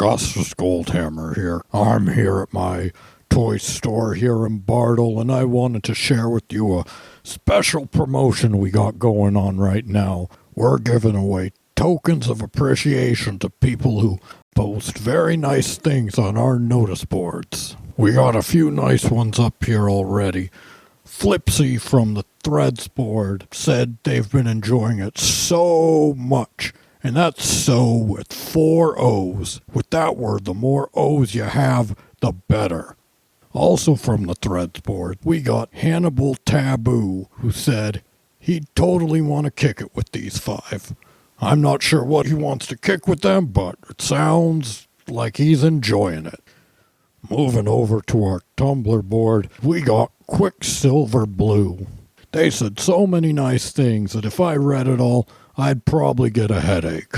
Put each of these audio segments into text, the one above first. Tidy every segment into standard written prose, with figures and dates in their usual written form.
Augustus Goldhammer here. I'm here at my toy store here in Bartle, and I wanted to share with you a special promotion we got going on right now. We're giving away tokens of appreciation to people who post very nice things on our notice boards. We got a few nice ones up here already. Flipsy from the Threads board said they've been enjoying it so much. And that's so with 4 O's. With that word, the more O's you have, the better. Also from the Threads board, we got Hannibal Taboo, who said he'd totally want to kick it with these 5. I'm not sure what he wants to kick with them, but it sounds like he's enjoying it. Moving over to our Tumblr board, we got Quicksilver Blue. They said so many nice things that if I read it all, I'd probably get a headache.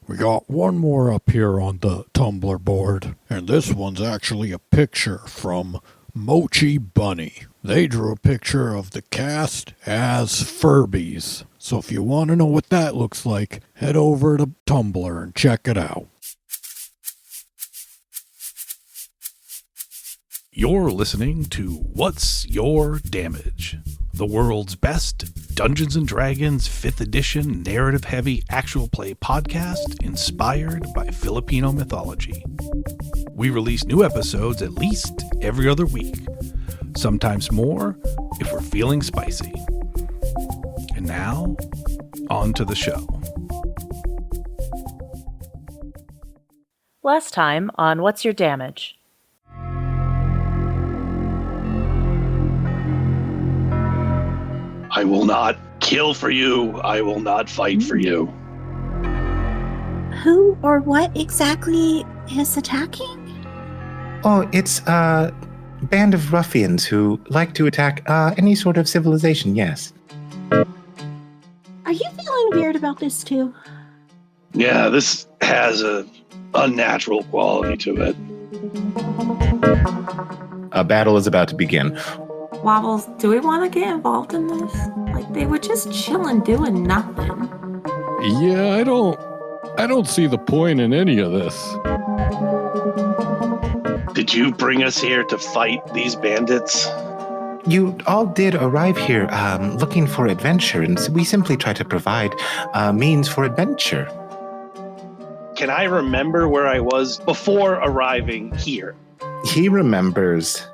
We got one more up here on the Tumblr board, and this one's actually a picture from Mochi Bunny. They drew a picture of the cast as Furbies. So if you want to know what that looks like, head over to Tumblr and check it out. You're listening to What's Your Damage? The world's best Dungeons & Dragons 5th edition narrative-heavy actual play podcast inspired by Filipino mythology. We release new episodes at least every other week, sometimes more if we're feeling spicy. And now, on to the show. Last time on What's Your Damage? I will not kill for you. I will not fight for you. Who or what exactly is attacking? Oh, it's a band of ruffians who like to attack any sort of civilization, yes. Are you feeling weird about this too? Yeah, this has a unnatural quality to it. A battle is about to begin. Wobbles, do we want to get involved in this? Like, they were just chilling, doing nothing. Yeah, I don't see the point in any of this. Did you bring us here to fight these bandits? You all did arrive here looking for adventure, and we simply try to provide means for adventure. Can I remember where I was before arriving here? He remembers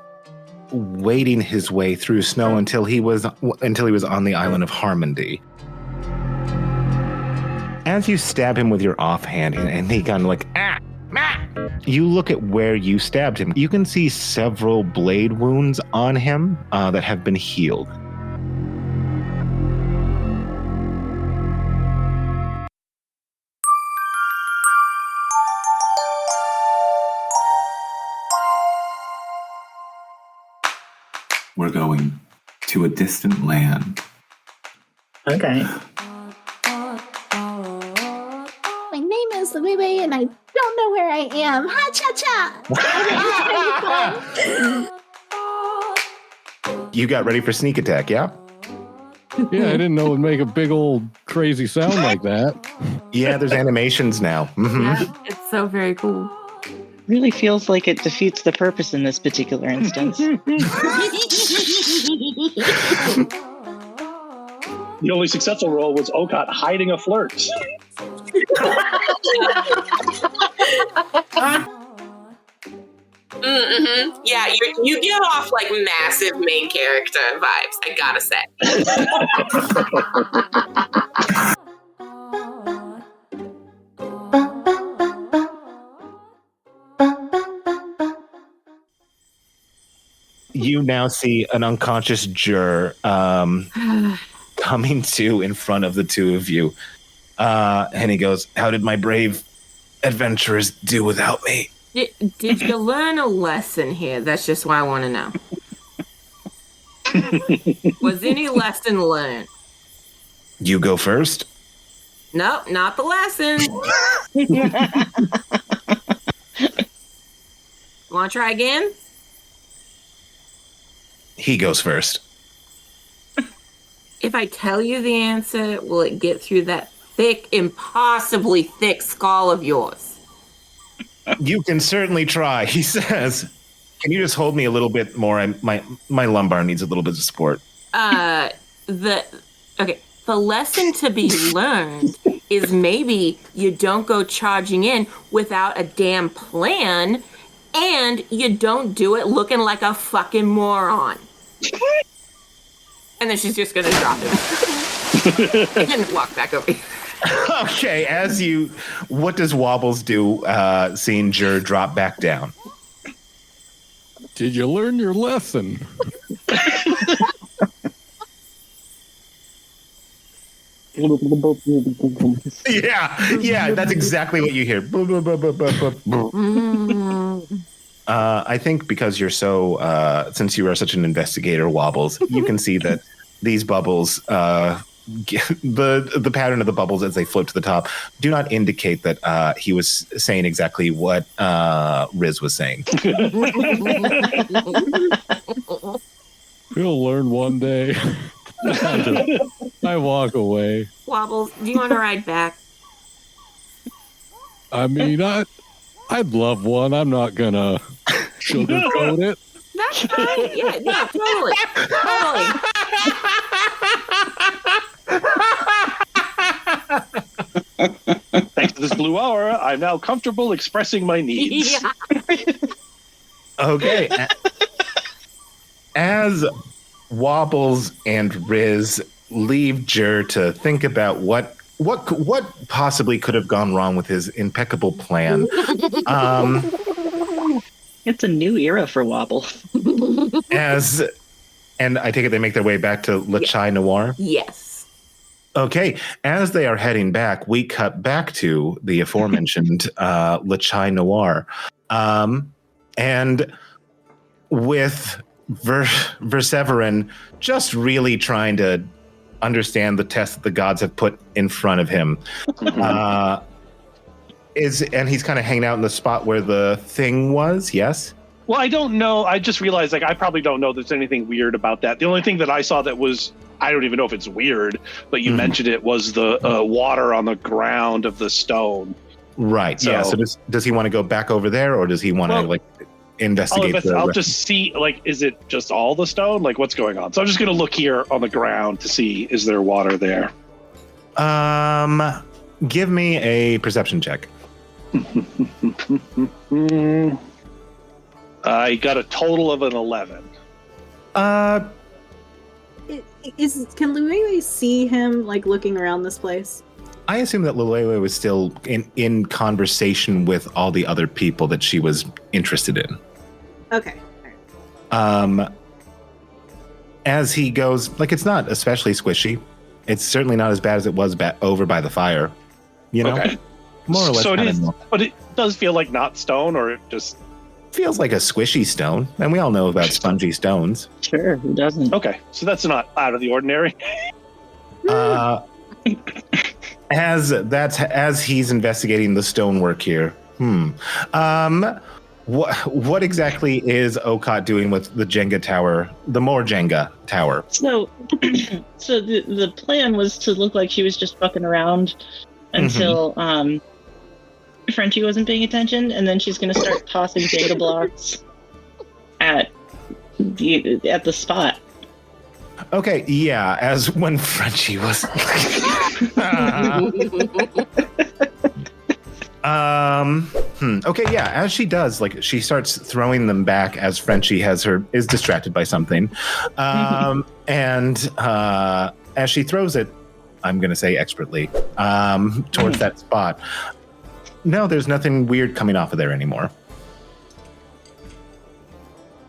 wading his way through snow until he was on the island of Harmondy. As you stab him with your offhand, and he kind of like, you look at where you stabbed him. You can see several blade wounds on him that have been healed. We're going to a distant land. Okay. My name is Liwayway and I don't know where I am. Ha cha cha! You got ready for sneak attack, yeah? Yeah, I didn't know it would make a big old crazy sound like that. Yeah, there's animations now. Mm-hmm. Yeah, it's so very cool. Really feels like it defeats the purpose in this particular instance. The only successful roll was Okaat hiding a flirt. Mm-hmm. Yeah, you give off like massive main character vibes, I gotta say. You now see an unconscious Jur coming to in front of the two of you. And he goes, "How did my brave adventurers do without me?" Did you learn a lesson here? That's just what I want to know. Was any lesson learned? You go first. Nope, not the lesson. Want to try again? He goes first. If I tell you the answer, will it get through that thick, impossibly thick skull of yours? You can certainly try, he says. Can you just hold me a little bit more? My lumbar needs a little bit of support. The lesson to be learned is maybe you don't go charging in without a damn plan, and you don't do it looking like a fucking moron. And then she's just gonna drop him and walk back over here. Okay, what does Wobbles do, seeing Jur drop back down? Did you learn your lesson? Yeah, that's exactly what you hear. I think because you're so, since you are such an investigator, Wobbles, you can see that these bubbles, the pattern of the bubbles as they float to the top, do not indicate that he was saying exactly what Rizz was saying. We'll learn one day. I walk away. Wobbles, do you want to ride back? I mean, I'd love one. I'm not gonna sugarcoat it. That's fine. Yeah, no, totally. Thanks to this blue aura, I'm now comfortable expressing my needs. Yeah. Okay. As Wobbles and Rizz leave Jur to think about what possibly could have gone wrong with his impeccable plan. It's a new era for Wobble. And I take it they make their way back to Le Chai Noir? Yes. Okay, as they are heading back, we cut back to the aforementioned Le Chai Noir. And with Vercevaron just really trying to understand the test that the gods have put in front of him. And he's kind of hanging out in the spot where the thing was, yes? Well, I don't know. I just realized, I probably don't know there's anything weird about that. The only thing that I saw that was, I don't even know if it's weird, but you mentioned it, was the water on the ground of the stone. Right, so, yeah. So does he want to go back over there, or does he want to, investigate? I'll just see, is it just all the stone? What's going on? So I'm just going to look here on the ground to see, is there water there? Give me a perception check. I got a total of an 11. Can Liwayway see him looking around this place? I assume that Liwayway was still in conversation with all the other people that she was interested in. Okay. As he goes, it's not especially squishy. It's certainly not as bad as it was over by the fire. You know? Okay. More or less. So it is, but it does feel like not stone, or it just feels like a squishy stone, and we all know about spongy stones. Sure, who doesn't? Okay, so that's not out of the ordinary. As he's investigating the stonework here. What exactly is Okaat doing with the Jenga tower, the more Jenga tower? So, the plan was to look like she was just fucking around until Frenchie wasn't paying attention, and then she's going to start tossing Jenga blocks at the spot. Okay, yeah, as when Frenchie was... Okay, yeah, as she does, she starts throwing them back as Frenchie is distracted by something. And as she throws it, I'm going to say expertly, towards that spot. No, there's nothing weird coming off of there anymore.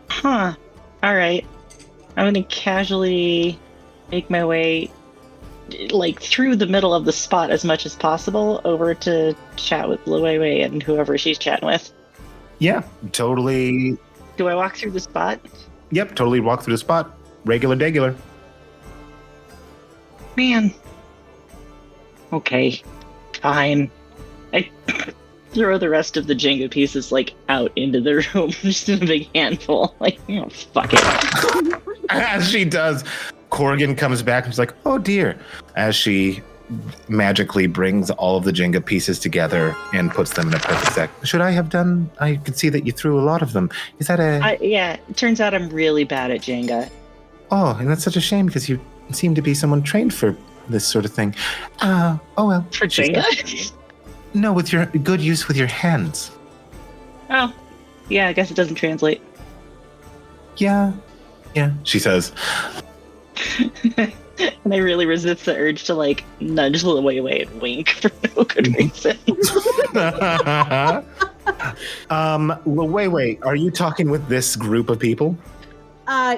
Huh. All right. I'm going to casually make my way through the middle of the spot as much as possible over to chat with Liwayway and whoever she's chatting with. Yeah, totally. Do I walk through the spot? Yep, totally walk through the spot. Regular. Man. Okay. Fine. I throw the rest of the Jenga pieces out into the room, just in a big handful. Fuck it. As she does, Corrigan comes back and she's like, "Oh dear," as she magically brings all of the Jenga pieces together and puts them in a perfect stack. Should I have done? I could see that you threw a lot of them. Is that Yeah, it turns out I'm really bad at Jenga. Oh, and that's such a shame because you seem to be someone trained for this sort of thing. Oh well. For Jenga? No, with your good use with your hands. Oh, yeah, I guess it doesn't translate. Yeah, she says. And I really resist the urge to, like, nudge Liwayway and wink for no good reason. Liwayway, are you talking with this group of people?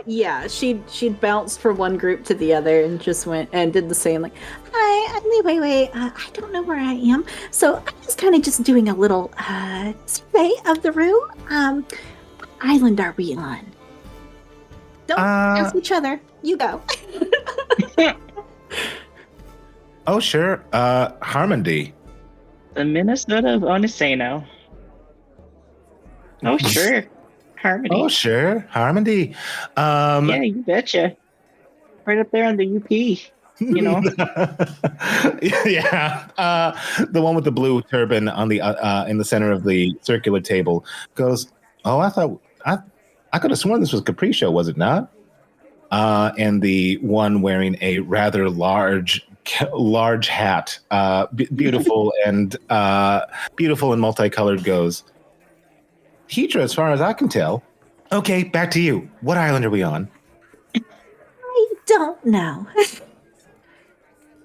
Yeah, she'd bounced from one group to the other and just went and did the same, like, hi, I'm Liwayway. I don't know where I am, so I'm just kind of just doing a little survey of the room. What island are we on? Don't ask each other. You go. Oh, sure. Harmony. The Minnesota of Oniseno. Oh, sure. Harmony. Oh, sure. Harmony. Yeah, you betcha. Right up there on the UP, you know? Yeah. The one with the blue turban on the in the center of the circular table goes, oh, I could have sworn this was Capri Show, was it not? And the one wearing a rather large hat, beautiful and multicolored goes, Hydra, as far as I can tell. Okay, back to you. What island are we on? I don't know.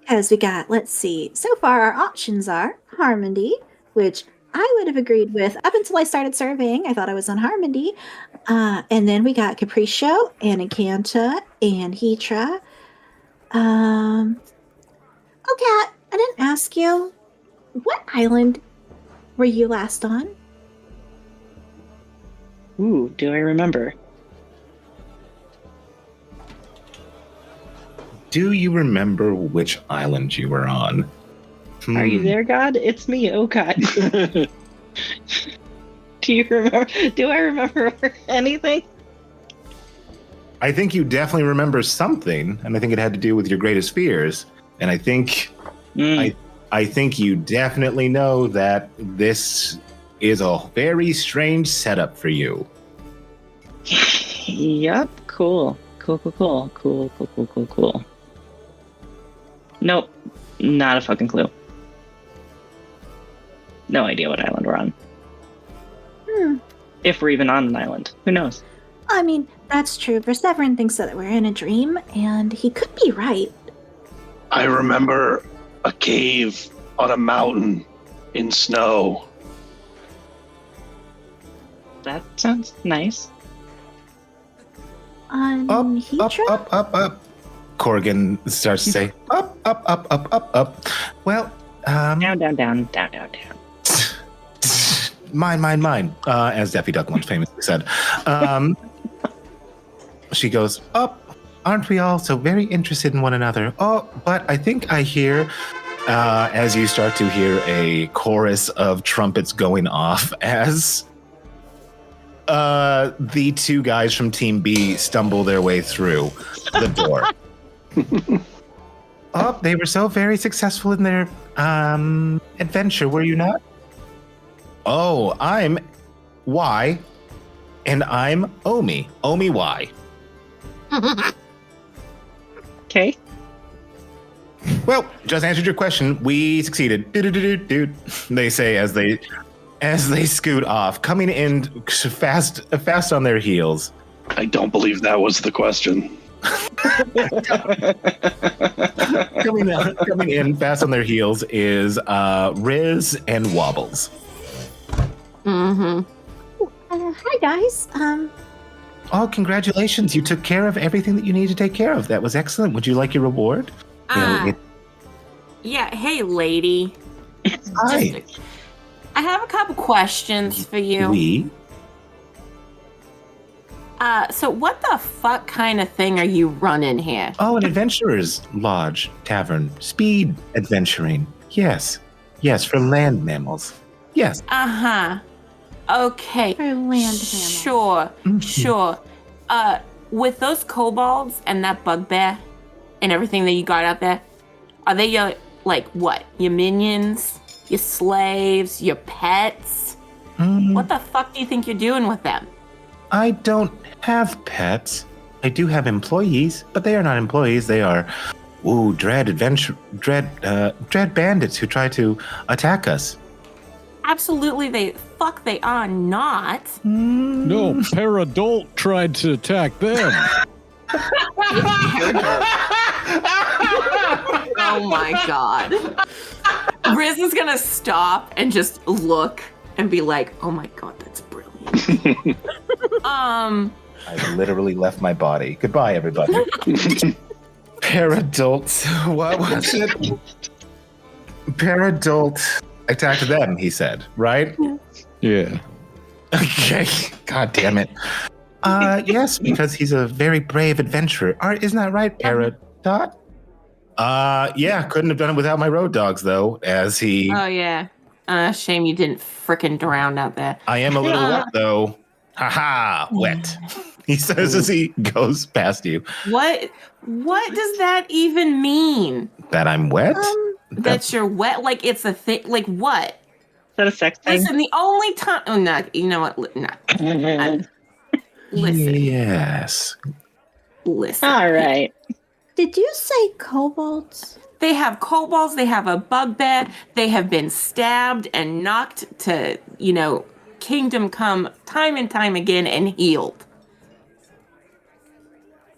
Because we got, let's see, so far our options are Harmony, which I would have agreed with up until I started surveying. I thought I was on Harmony. And then we got Capriccio and Encanta and Hydra. Okaat, I didn't ask you, what island were you last on? Ooh, do I remember? Do you remember which island you were on? Are you there, God? It's me, Okaat. Do you remember? Do I remember anything? I think you definitely remember something, and I think it had to do with your greatest fears. And I think, I think you definitely know that this is a very strange setup for you. Yep. Cool. Nope. Not a fucking clue. No idea what island we're on. If we're even on an island. Who knows? I mean, that's true. Vercevaron thinks that we're in a dream, and he could be right. I remember a cave on a mountain in snow. That sounds nice. Hydra? Up. Corrigan starts to say, up. Well, Down. Mine, as Daffy Duck once famously said. She goes, up, aren't we all so very interested in one another? Oh, but I think I hear, as you start to hear a chorus of trumpets going off as the two guys from Team B stumble their way through the door. Oh, they were so very successful in their adventure, were you not? Oh, I'm Y, and I'm Omi. Omi Y. Okay. Well, just answered your question. We succeeded. They say as they scoot off, coming in fast on their heels. I don't believe that was the question. coming in fast on their heels is Rizz and Wobbles. Hi, guys. Oh, congratulations. You took care of everything that you needed to take care of. That was excellent. Would you like your reward? Yeah, hey, lady. Hi. I have a couple questions for you. We? So what the fuck kind of thing are you running here? Oh, an adventurer's lodge, tavern, speed adventuring. Yes, for land mammals. Yes. Uh-huh. Okay. For land mammals. Sure. With those kobolds and that bugbear and everything that you got out there, are they Like what? Your minions? Your slaves? Your pets? What the fuck do you think you're doing with them? I don't have pets. I do have employees, but they are not employees. They are, dread bandits who try to attack us. Absolutely, they are not. No, Peridot tried to attack them. Oh my god. Rizz is gonna stop and just look and be like, oh my god, that's brilliant. I literally left my body. Goodbye, everybody. Peridot, what was it? Peridot attacked them, he said, right? Yeah. Okay. God damn it. Yes, because he's a very brave adventurer. Isn't that right, Peridot? Yeah, couldn't have done it without my road dogs, though, as he... Oh, yeah. Shame you didn't frickin' drown out there. I am a little wet, though. Ha-ha, wet. He says as he goes past you. What does that even mean? That I'm wet? That you're wet? Like it's a thing? Like what? Is that a sex thing? Listen, the only time... Oh, no, you know what? No. Listen. Yes. Listen. All right. Did you say kobolds? They have kobolds. They have a bugbear. They have been stabbed and knocked to, kingdom come time and time again and healed.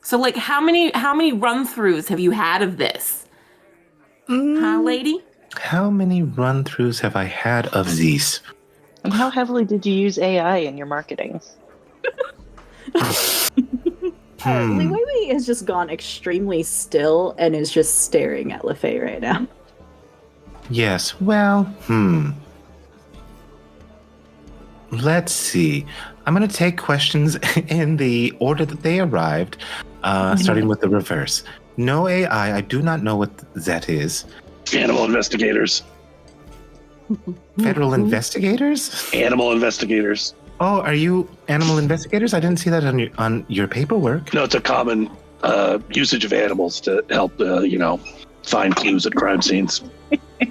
So, like, how many run-throughs have you had of this? Huh, lady? How many run-throughs have I had of these? And how heavily did you use AI in your marketing? Liwayway has just gone extremely still and is just staring at LaFay right now. Yes, well, Let's see. I'm going to take questions in the order that they arrived, starting with the reverse. No AI, I do not know what that is. Animal investigators. Federal investigators? Animal investigators. Oh, are you animal investigators? I didn't see that on your paperwork. No, it's a common usage of animals to help, find clues at crime scenes.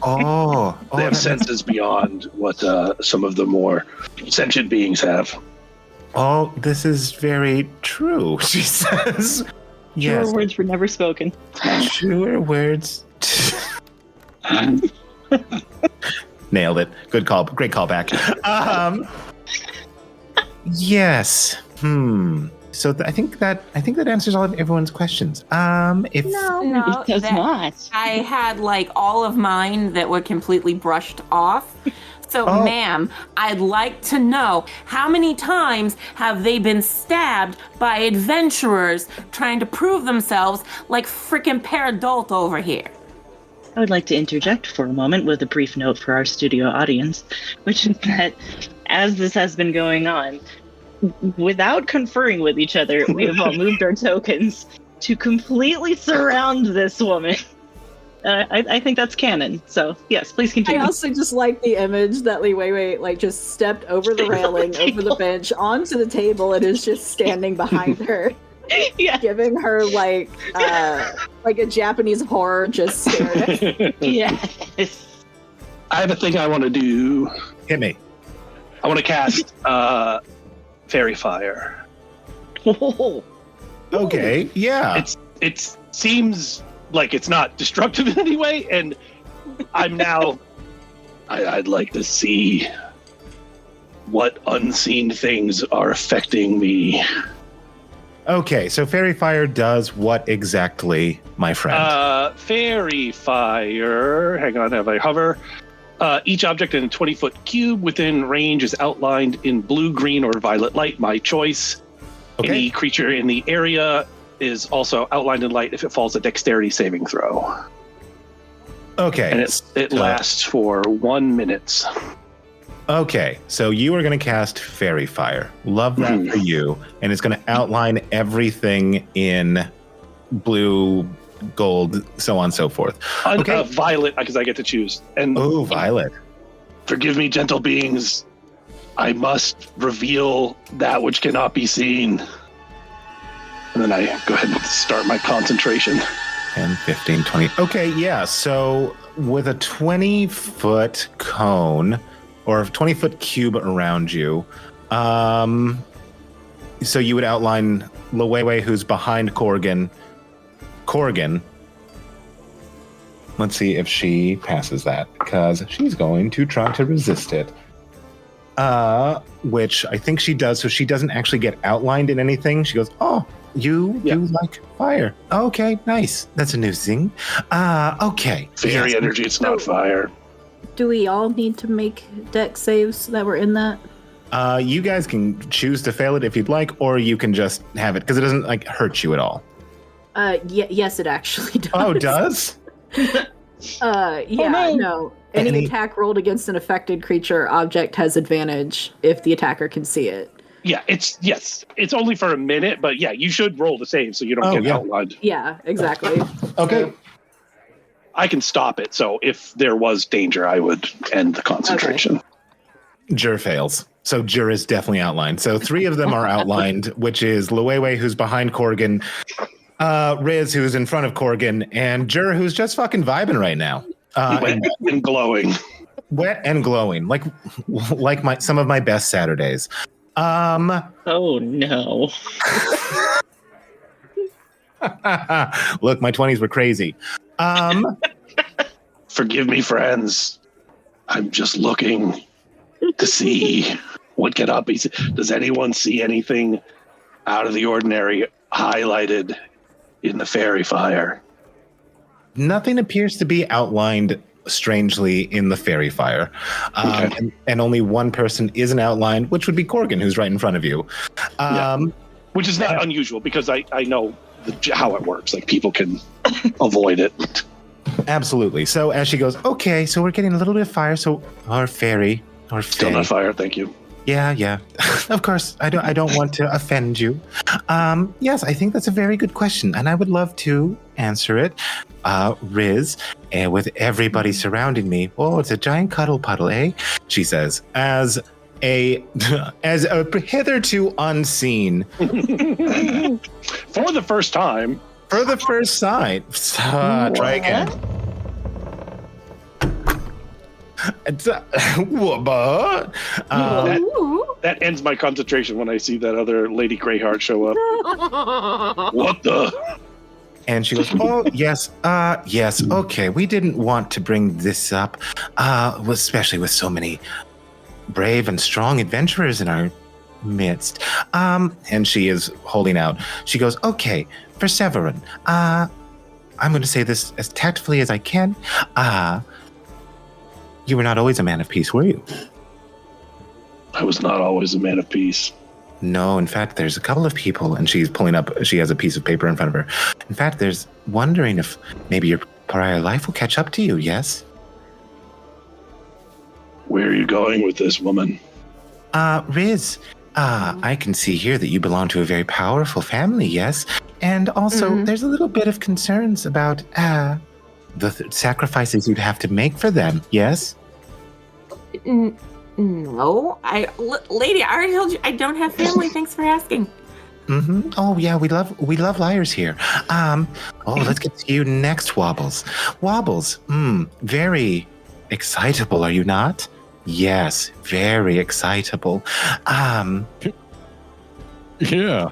Oh, They have senses beyond what some of the more sentient beings have. Oh, this is very true, she says. Yes. Truer words were never spoken. Truer words. Nailed it. Good call. Great callback. Yes. So I think that answers all of everyone's questions. No, it does not. I had like all of mine that were completely brushed off. So, ma'am, I'd like to know how many times have they been stabbed by adventurers trying to prove themselves like frickin' Peridot over here? I would like to interject for a moment with a brief note for our studio audience, which is that as this has been going on, without conferring with each other, we have all moved our tokens to completely surround this woman. I think that's canon. So yes, please continue. I also just like the image that Liwayway just stepped over the railing, over the bench, onto the table, and is just standing behind her, giving her like a Japanese horror just staring. Yes. I have a thing I want to do. Hit me. I want to cast Fairy Fire. Oh. Okay. Yeah. It seems like it's not destructive in any way, and I'm now I'd like to see what unseen things are affecting me. Okay, so Fairy Fire does what exactly, my friend? Fairy Fire, hang on, have I hover? Each object in a 20-foot cube within range is outlined in blue, green, or violet light, my choice. Okay. Any creature in the area is also outlined in light if it falls a dexterity saving throw. Okay. And it lasts for 1 minute. Okay, so you are going to cast Fairy Fire. Love that for you. And it's going to outline everything in blue, gold, so on and so forth. Okay. Violet, because I get to choose. And violet. Forgive me, gentle beings. I must reveal that which cannot be seen. And then I go ahead and start my concentration. 10, 15, 20. Okay, yeah. So with a 20-foot cone or a 20-foot cube around you, so you would outline Liwayway, who's behind Corgan. Let's see if she passes that, because she's going to try to resist it. Which I think she does, so she doesn't actually get outlined in anything. She goes, oh, you like fire. Okay, nice. That's a new thing. Okay. Fairy energy, it's not fire. Do we all need to make deck saves that were in that? You guys can choose to fail it if you'd like, or you can just have it, because it doesn't hurt you at all. Yes, it actually does. Oh, it does? No. Any attack rolled against an affected creature or object has advantage if the attacker can see it. Yeah, it's only for a minute, but yeah, you should roll the save so you don't get outlined. Yeah, exactly. Okay. I can stop it, so if there was danger, I would end the concentration. Okay. Jur fails. So Jur is definitely outlined. So 3 of them are outlined, which is Liwayway, who's behind Corgan, Rizz, who's in front of Corgan, and Jur, who's just fucking vibing right now. Wet and glowing. Wet and glowing, like some of my best Saturdays. Oh no. Look, my 20s were crazy. Forgive me, friends. I'm just looking to see what get up. Does anyone see anything out of the ordinary highlighted in the fairy fire? Nothing appears to be outlined strangely in the fairy fire. And only one person isn't outlined, which would be Corgan, who's right in front of you. Which is not unusual, because I know how it works. Like, people can avoid it. Absolutely. So as she goes, okay, so we're getting a little bit of fire, so our fairy, or still not fire, thank you. Yeah. Of course, I don't want to offend you. Yes, I think that's a very good question, and I would love to answer it. Rizz, with everybody surrounding me. Oh, it's a giant cuddle puddle, eh? She says, as a hitherto unseen. For the first time. For the first time. Try again. That ends my concentration when I see that other Lady Greyheart show up. What the? And she goes, oh, yes, okay. We didn't want to bring this up, especially with so many brave and strong adventurers in our midst. And she is holding out. She goes, okay, Vercevaron, I'm going to say this as tactfully as I can. You were not always a man of peace, were you? I was not always a man of peace. No, in fact, there's a couple of people, and she's pulling up, she has a piece of paper in front of her. In fact, there's wondering if maybe your prior life will catch up to you, yes? Where are you going with this, woman? Rizz, I can see here that you belong to a very powerful family, yes? And also, there's a little bit of concerns about, the sacrifices you'd have to make for them, yes? No, lady, I already told you I don't have family. Thanks for asking. Mm-hmm. Oh yeah, we love liars here. Let's get to you next, Wobbles. Wobbles, very excitable, are you not? Yes, very excitable. Yeah.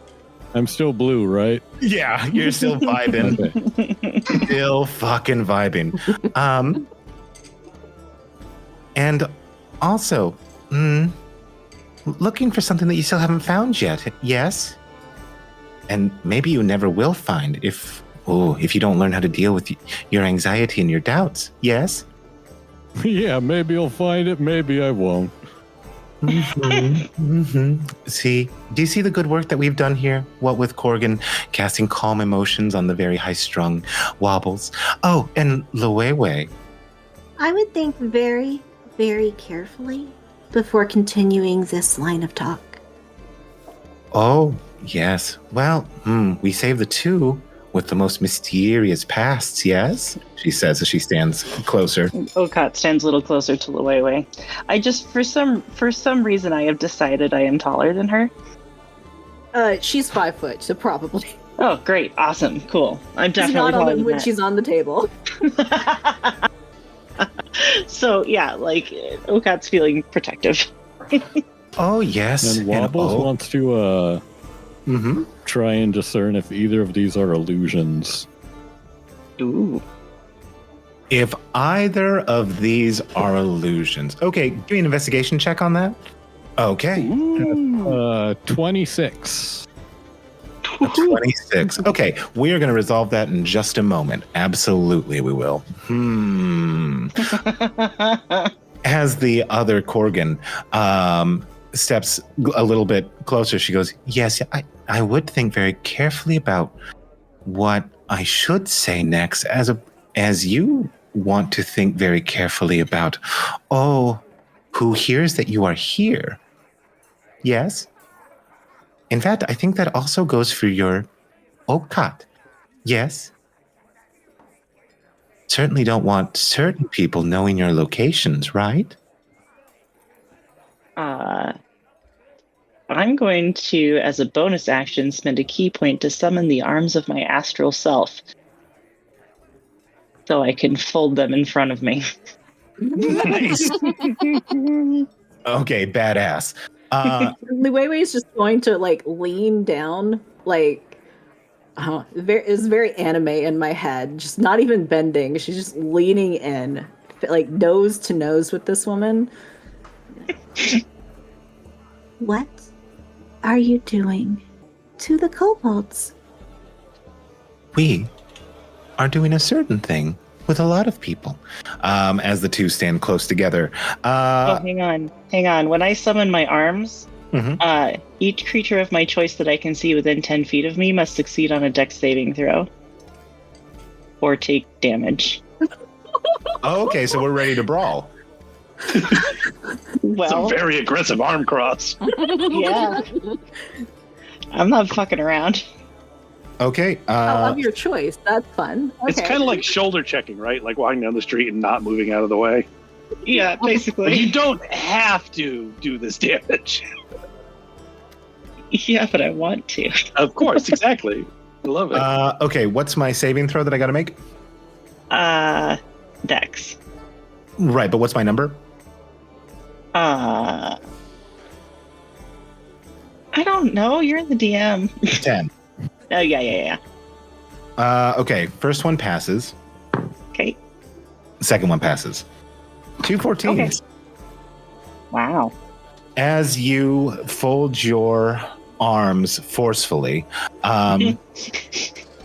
I'm still blue, right? Yeah, you're still vibing. Okay. Still fucking vibing. And also, looking for something that you still haven't found yet, yes? And maybe you never will find if you don't learn how to deal with your anxiety and your doubts, yes? Yeah, maybe I'll find it, maybe I won't. See, do you see the good work that we've done here? What with Corgan casting calm emotions on the very high-strung Wobbles. Oh, and Liwayway. I would think very, very carefully before continuing this line of talk. Oh, yes. Well, we saved the two with the most mysterious pasts, yes? She says as she stands closer. Okaat stands a little closer to Liwayway. I just, for some reason, I have decided I am taller than her. She's 5 foot, so probably. Oh, great. Awesome. Cool. I'm definitely taller taller than than when that. she's on the table. So yeah, like Okaat's feeling protective. Oh yes. And Wobbles wants to try and discern if either of these are illusions. Ooh. If either of these are illusions. Okay, give me an investigation check on that. Okay. 26. 26. Okay, we are going to resolve that in just a moment. Absolutely, we will. As the other Korgan steps a little bit closer, she goes, yes, I would think very carefully about what I should say next, as you want to think very carefully about, who hears that you are here? Yes? In fact, I think that also goes for your Okaat. Yes? Certainly don't want certain people knowing your locations, right? I'm going to, as a bonus action, spend a key point to summon the arms of my astral self, so I can fold them in front of me. Nice. Okay, badass. Liwayway is just going to like lean down, like it's very anime in my head. Just not even bending. She's just leaning in, like nose to nose with this woman. What are you doing to the kobolds? We are doing a certain thing with a lot of people. As the two stand close together. Hang on. When I summon my arms, each creature of my choice that I can see within 10 feet of me must succeed on a dex saving throw or take damage. Okay, so we're ready to brawl. Well, it's a very aggressive arm cross. Yeah. I'm not fucking around. Okay. I love your choice. That's fun. Okay. It's kind of like shoulder checking, right? Like walking down the street and not moving out of the way. Yeah, basically. But you don't have to do this damage. Yeah, but I want to. Of course, exactly. I love it. Okay, what's my saving throw that I got to make? Dex. Right, but what's my number? I don't know. You're the DM. 10. Oh, yeah. Okay, first one passes. Okay. Second one passes. 2 14s. Okay. Wow. As you fold your arms forcefully,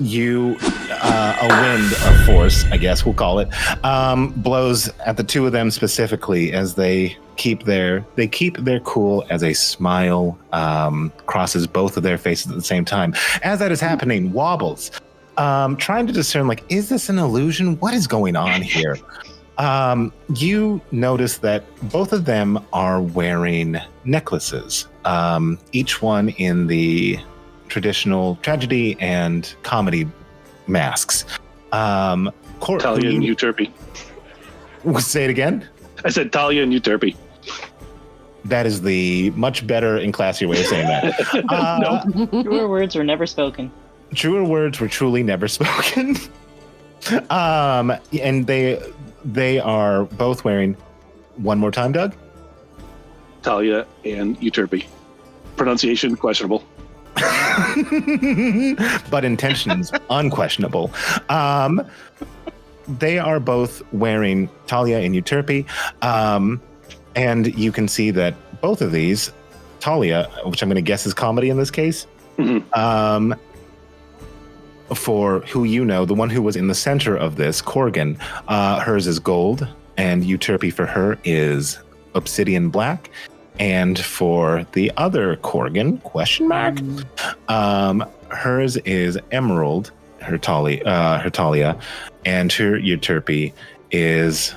you a wind of force, I guess we'll call it, blows at the two of them specifically as they keep their cool as a smile crosses both of their faces at the same time. As that is happening, Wobbles, trying to discern, like, is this an illusion? What is going on here? You notice that both of them are wearing necklaces, each one in the traditional tragedy and comedy masks. Talia and Euterpe. Say it again? I said Talia and Euterpe. That is the much better and classier way of saying that. Nope. Truer words were never spoken. Truer words were truly never spoken. And they are both wearing, one more time, Doug? Talia and Euterpe. Pronunciation questionable. But intentions unquestionable. They are both wearing Talia and Euterpe. And you can see that both of these, Talia, which I'm going to guess is comedy in this case, for who you know, the one who was in the center of this, Korgan, hers is gold, and Euterpe for her is obsidian black. And for the other Korgan, question mark, hers is emerald, her Talia, and her Euterpe is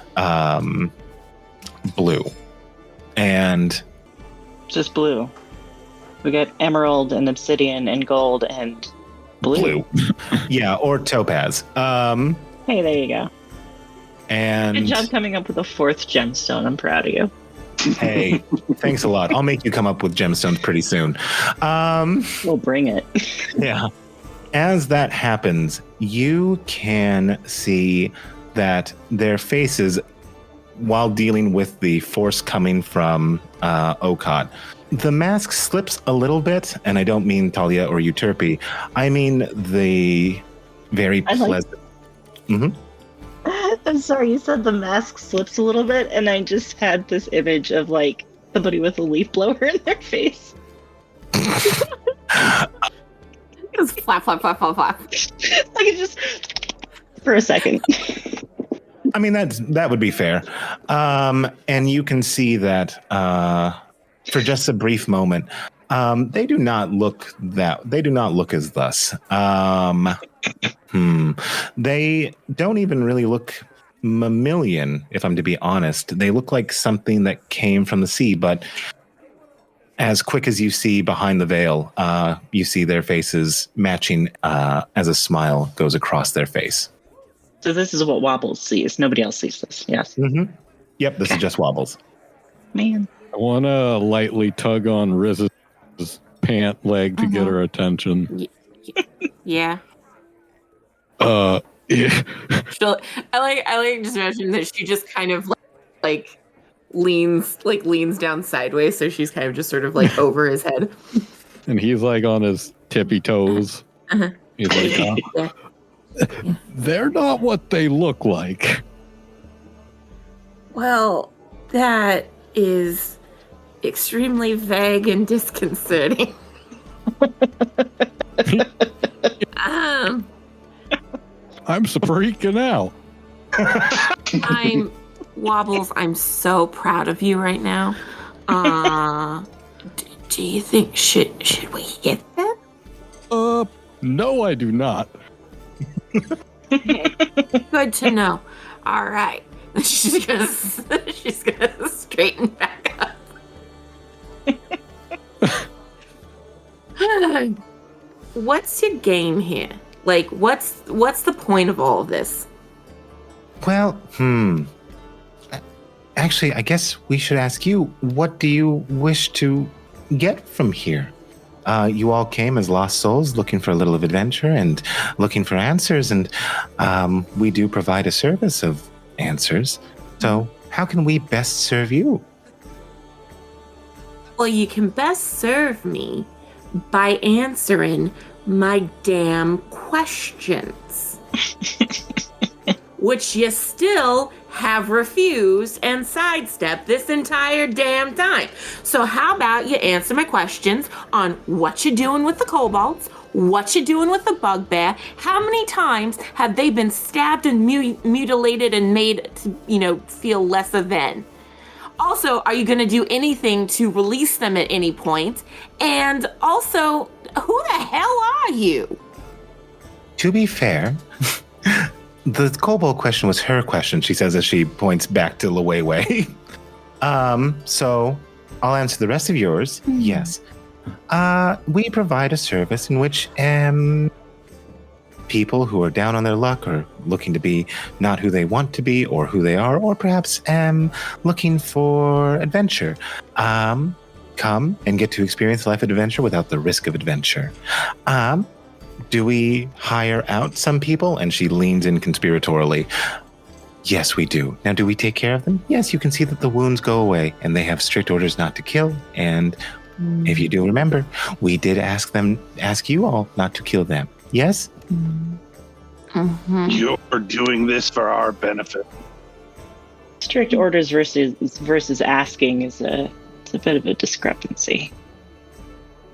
blue. And just blue. We got emerald and obsidian and gold and blue. Yeah, or topaz. Hey, there you go. And good job coming up with a fourth gemstone. I'm proud of you. Hey, thanks a lot. I'll make you come up with gemstones pretty soon. We'll bring it. Yeah. As that happens, you can see that their faces while dealing with the force coming from Okaat. The mask slips a little bit, and I don't mean Talia or Euterpe. I mean the very pleasant. I'm sorry, you said the mask slips a little bit, and I just had this image of like somebody with a leaf blower in their face. Just flap, flap, flap, flap, flap. Like it just for a second. I mean, that would be fair. And you can see that for just a brief moment, they do not look as thus. They don't even really look mammalian, if I'm to be honest. They look like something that came from the sea, but as quick as you see behind the veil, you see their faces matching as a smile goes across their face. So this is what Wobbles sees. Nobody else sees this. Yes. Mm-hmm. Yep, this is just Wobbles. Man. I want to lightly tug on Rizz's pant leg to get her attention. Yeah. Yeah. I like just imagine that she just kind of like leans down sideways, so she's kind of just sort of like over his head. And he's like on his tippy toes. He's like, Yeah. they're not what they look like. Well, that is extremely vague and disconcerting. I'm freaking out. Wobbles, I'm so proud of you right now. Do you think should we hit them? No, I do not. Good to know. All right. She's gonna straighten back up. What's your game here? Like, what's the point of all of this? Well, actually, I guess we should ask you, what do you wish to get from here? You all came as lost souls looking for a little of adventure and looking for answers, and we do provide a service of answers. So how can we best serve you? Well, you can best serve me by answering my damn questions. Which you still have refused and sidestepped this entire damn time. So how about you answer my questions on what you're doing with the kobolds, what you're doing with the bugbear, how many times have they been stabbed and mutilated and made to, feel lesser than? Also, are you going to do anything to release them at any point? And also, who the hell are you? To be fair, the kobold question was her question, she says as she points back to Liwayway. So I'll answer the rest of yours. Mm-hmm. Yes. We provide a service in which people who are down on their luck or looking to be not who they want to be or who they are, or perhaps looking for adventure, come and get to experience life adventure without the risk of adventure. Do we hire out some people? And she leans in conspiratorially. Yes, we do. Now, do we take care of them? Yes, you can see that the wounds go away and they have strict orders not to kill. And if you do remember, we did ask you all not to kill them. Yes? Mm-hmm. You're doing this for our benefit. Strict orders versus asking is a bit of a discrepancy.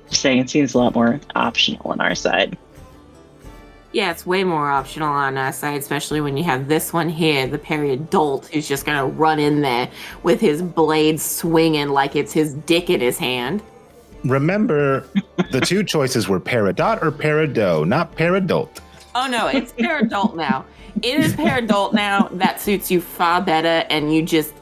Just saying, it seems a lot more optional on our side. Yeah, it's way more optional on our side, especially when you have this one here, the Peridot, who's just gonna run in there with his blade swinging like it's his dick in his hand. Remember, the two choices were Peridot or Peridot, not Peridot. Oh no, it's Peridot now. It is Peridot now. That suits you far better, and you just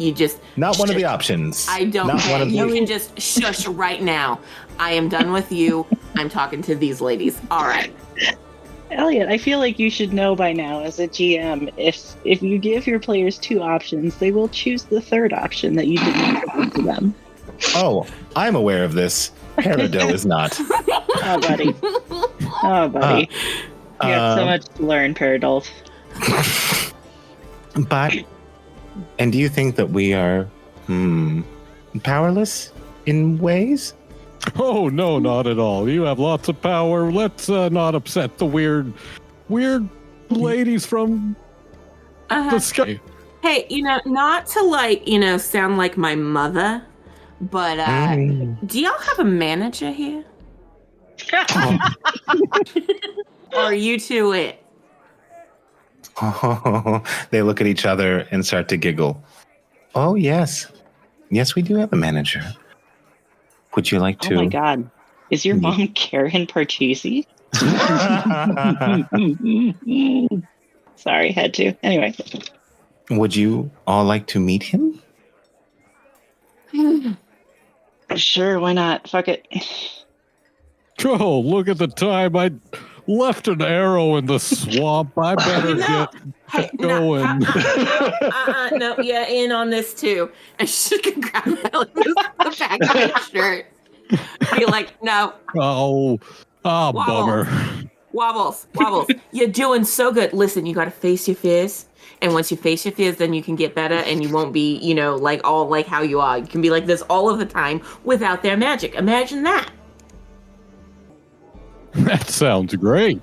not one of the options. I don't care. You can just shush right now. I am done with you. I'm talking to these ladies. All right. Elliot, I feel like you should know by now as a GM, if you give your players two options, they will choose the third option that you didn't provide to them. Oh, I'm aware of this. Peridot is not. Oh, buddy. Oh, buddy. You have so much to learn, Peridot. But And do you think that we are powerless in ways? Oh, no, not at all. You have lots of power. Let's not upset the weird ladies from the sky. Hey, not to sound like my mother, but do y'all have a manager here? Or are you two it? Oh, they look at each other and start to giggle. Oh, yes. Yes, we do have a manager. Would you like to? Oh my God. Is your mom Karen Parcheesi? Sorry, had to. Anyway. Would you all like to meet him? Sure, why not? Fuck it. Oh, look at the time. I left an arrow in the swamp. I better get going. No, yeah, in on this too. And she can grab the back of his shirt. Be like, no. Oh, bummer. Wobbles. You're doing so good. Listen, you got to face your fears. And once you face your fears, then you can get better and you won't be, all like how you are. You can be like this all of the time without their magic. Imagine that. That sounds great.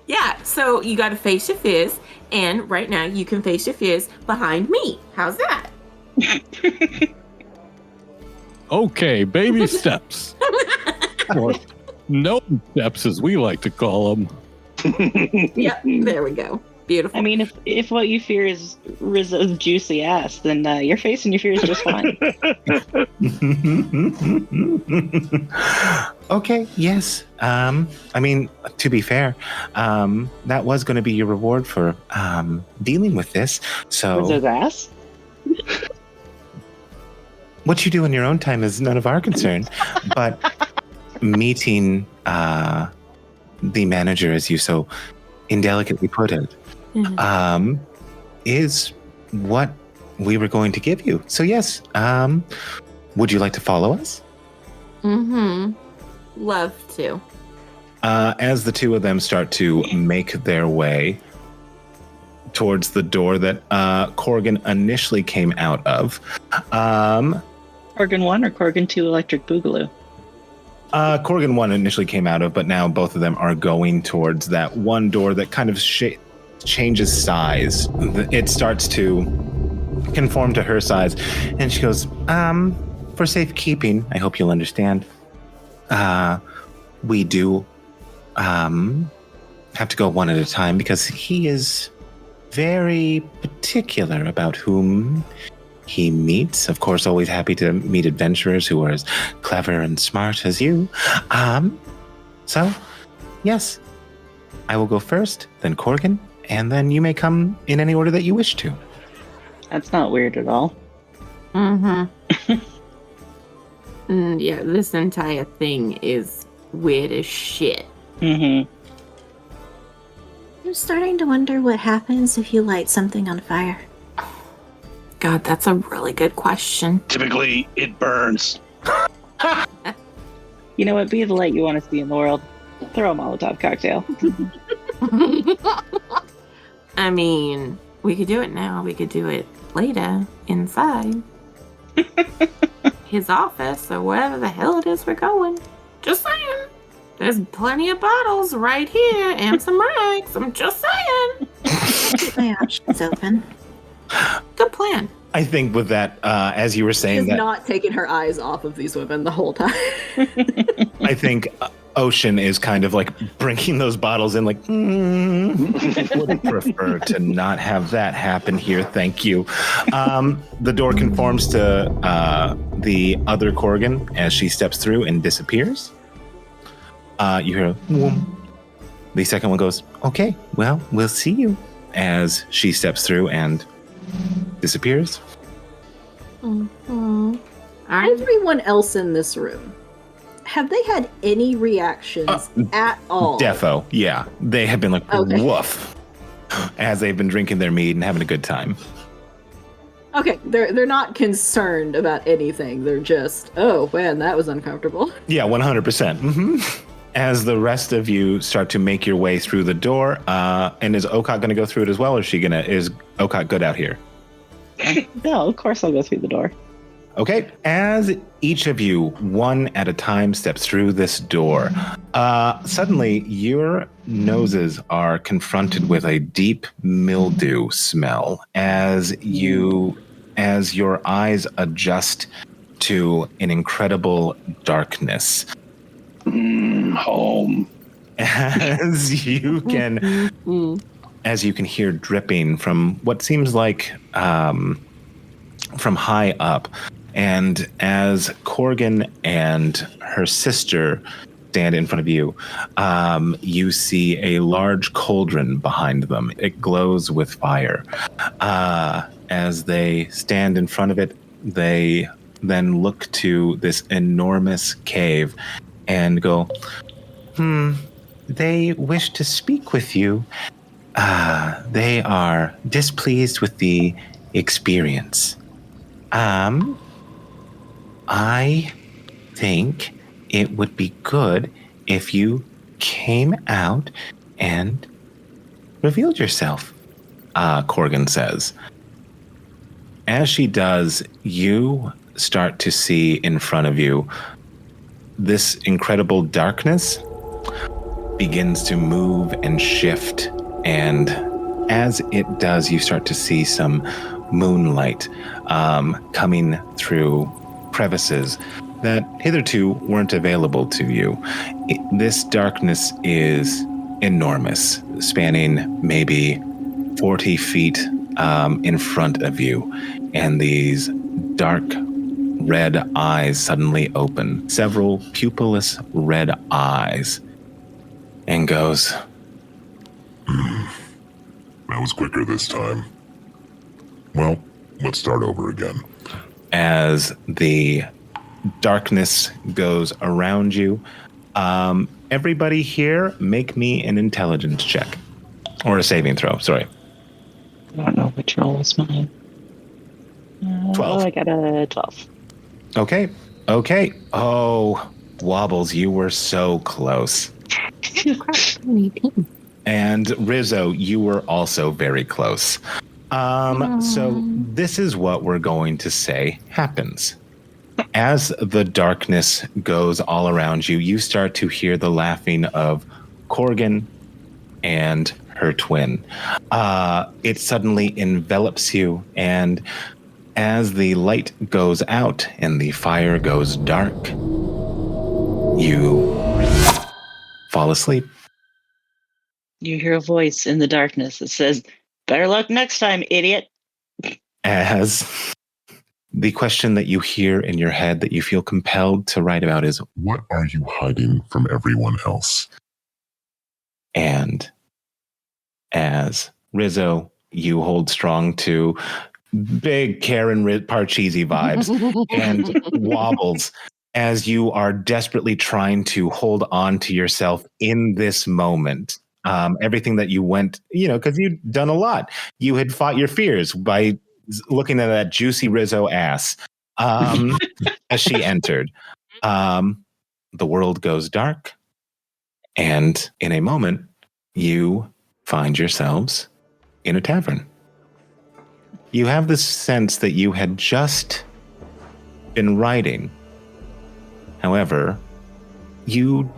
Yeah, so you got to face your fears. And right now you can face your fears behind me. How's that? Okay, baby steps. Or no steps, as we like to call them. Yep, there we go. Beautiful. I mean, if what you fear is Rizzo's juicy ass, then you're facing your fears just fine. Okay, yes. I mean, to be fair, that was going to be your reward for dealing with this. So Rizzo's ass? What you do in your own time is none of our concern. But meeting the manager, as you so indelicately put it, is what we were going to give you. So yes, would you like to follow us? Love to. As the two of them start to make their way towards the door that Corgan initially came out of. Corgan 1 or Corgan 2 Electric Boogaloo? Corgan 1 initially came out of, but now both of them are going towards that one door that kind of changes size. It starts to conform to her size. And she goes, for safekeeping, I hope you'll understand, we do have to go one at a time because he is very particular about whom he meets. Of course, always happy to meet adventurers who are as clever and smart as you. So, yes, I will go first, then Corgan, and then you may come in any order that you wish to. That's not weird at all. Yeah, this entire thing is weird as shit. I'm starting to wonder what happens if you light something on fire. God, that's a really good question. Typically, it burns. You know what? Be the light you want to see in the world. Throw a Molotov cocktail. I mean, we could do it now. We could do it later inside his office or wherever the hell it is we're going. Just saying. There's plenty of bottles right here and some rags. I'm just saying. Keep my options open. Good plan. I think with that, as you were saying, She's that not taking her eyes off of these women the whole time. I think Ocean is kind of like bringing those bottles in, like, would prefer to not have that happen here. Thank you. The door conforms to the other Corgan as she steps through and disappears. You hear a whoom. The second one goes, okay, well, we'll see you, as she steps through and disappears. Everyone else in this room, have they had any reactions at all? Defo, yeah. They have been like, Okay. woof, as they've been drinking their mead and having a good time. Okay, they're not concerned about anything. They're just, oh man, that was uncomfortable. Yeah, 100%. As the rest of you start to make your way through the door, and is Okaat going to go through it as well, or is Okaat good out here? No, of course I'll go through the door. Okay, as each of you, one at a time, steps through this door, suddenly your noses are confronted with a deep mildew smell as your eyes adjust to an incredible darkness. Home. As you can hear dripping from what seems like from high up. And as Corgan and her sister stand in front of you, you see a large cauldron behind them. It glows with fire. As they stand in front of it, they then look to this enormous cave and go, they wish to speak with you. They are displeased with the experience. I think it would be good if you came out and revealed yourself, Corgan says. As she does, you start to see in front of you this incredible darkness begins to move and shift, and as it does, you start to see some moonlight coming through crevices that hitherto weren't available to you. This darkness is enormous, spanning maybe 40 feet in front of you, and these dark red eyes suddenly open, several pupilless red eyes, and goes, That was quicker this time. Well, let's start over again. As the darkness goes around you, everybody here, make me an intelligence check. Or a saving throw, sorry. I don't know which roll was mine. 12. I got a 12. Okay. Oh, Wobbles, you were so close. And Rizzo, you were also very close. So this is what we're going to say happens. As the darkness goes all around you, you start to hear the laughing of Corgan and her twin. It suddenly envelops you, and as the light goes out and the fire goes dark, you fall asleep. You hear a voice in the darkness that says, "Better luck next time, idiot." As the question that you hear in your head that you feel compelled to write about is, What are you hiding from everyone else? and as Rizzo, you hold strong to big Karen Parcheesi vibes, and Wobbles, as you are desperately trying to hold on to yourself in this moment. Everything that you went, because you'd done a lot. You had fought your fears by looking at that juicy Rizzo ass as she entered. The world goes dark, and in a moment, you find yourselves in a tavern. You have this sense that you had just been writing. However, you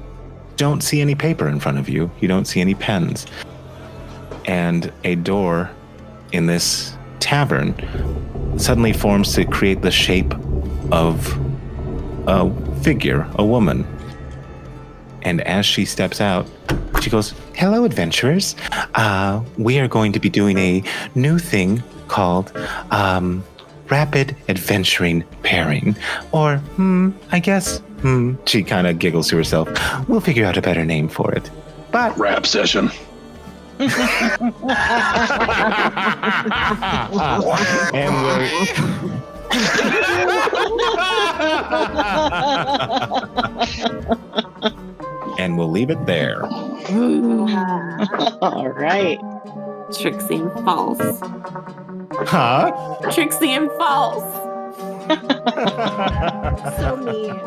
don't see any paper in front of you. You don't see any pens. And a door in this tavern suddenly forms to create the shape of a figure, a woman. And as she steps out, she goes, "Hello, adventurers. We are going to be doing a new thing called rapid adventuring pairing. Or, I guess, she kind of giggles to herself. We'll figure out a better name for it. But Rap session. and we'll leave it there. All right. Trixie and false. Huh? Trixie and false. So mean.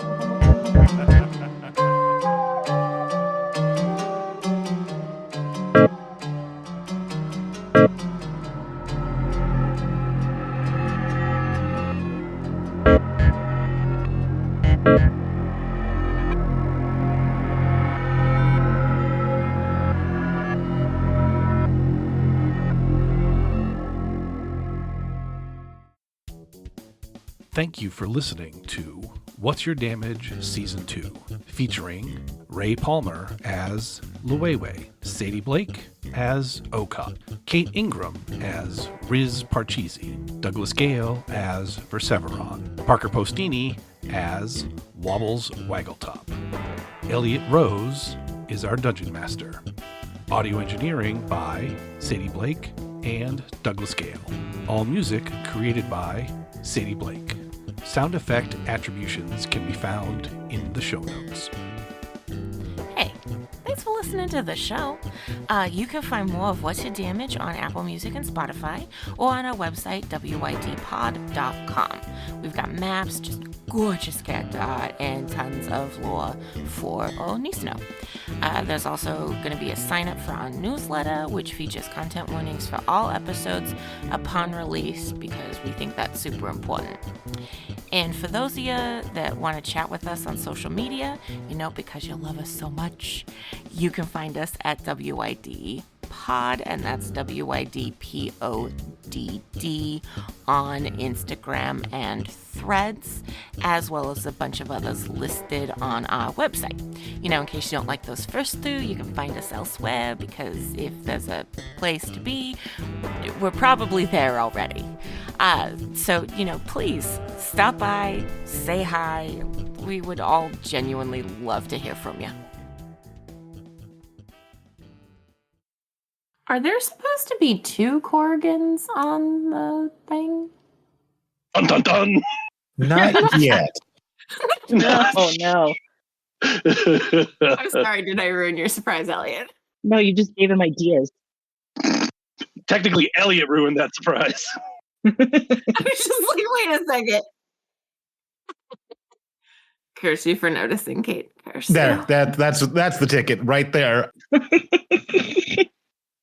Thank you for listening to What's Your Damage Season 2, featuring Ray Palmer as Liwayway, Sadie Blake as Okaat, Kate Ingram as Rizz Parcheesi, Douglas Gale as Vercevaron, Parker Postini as Wobbles Waggletop. Elliot Rose is our Dungeon Master. Audio engineering by Sadie Blake and Douglas Gale. All music created by Sadie Blake. Sound effect attributions can be found in the show notes. Hey, thanks for listening to the show. You can find more of What's Your Damage on Apple Music and Spotify, or on our website, wydpod.com. We've got maps, just gorgeous character art, and tons of lore for all needs to know. There's also going to be a sign up for our newsletter, which features content warnings for all episodes upon release, because we think that's super important. And for those of you that want to chat with us on social media, because you love us so much, you can find us at WYD Pod, and that's WYDPODD on Instagram and Threads, as well as a bunch of others listed on our website. In case you don't like those first two, you can find us elsewhere, because if there's a place to be, we're probably there already. So, please stop by, say hi. We would all genuinely love to hear from you. Are there supposed to be 2 Corrigans on the thing? Dun dun dun! Not yet. Oh no. I'm sorry, did I ruin your surprise, Elliot? No, you just gave him ideas. Technically, Elliot ruined that surprise. I was just like, wait a second. Curse you for noticing, Kate. Curse There, you. that's the ticket right there.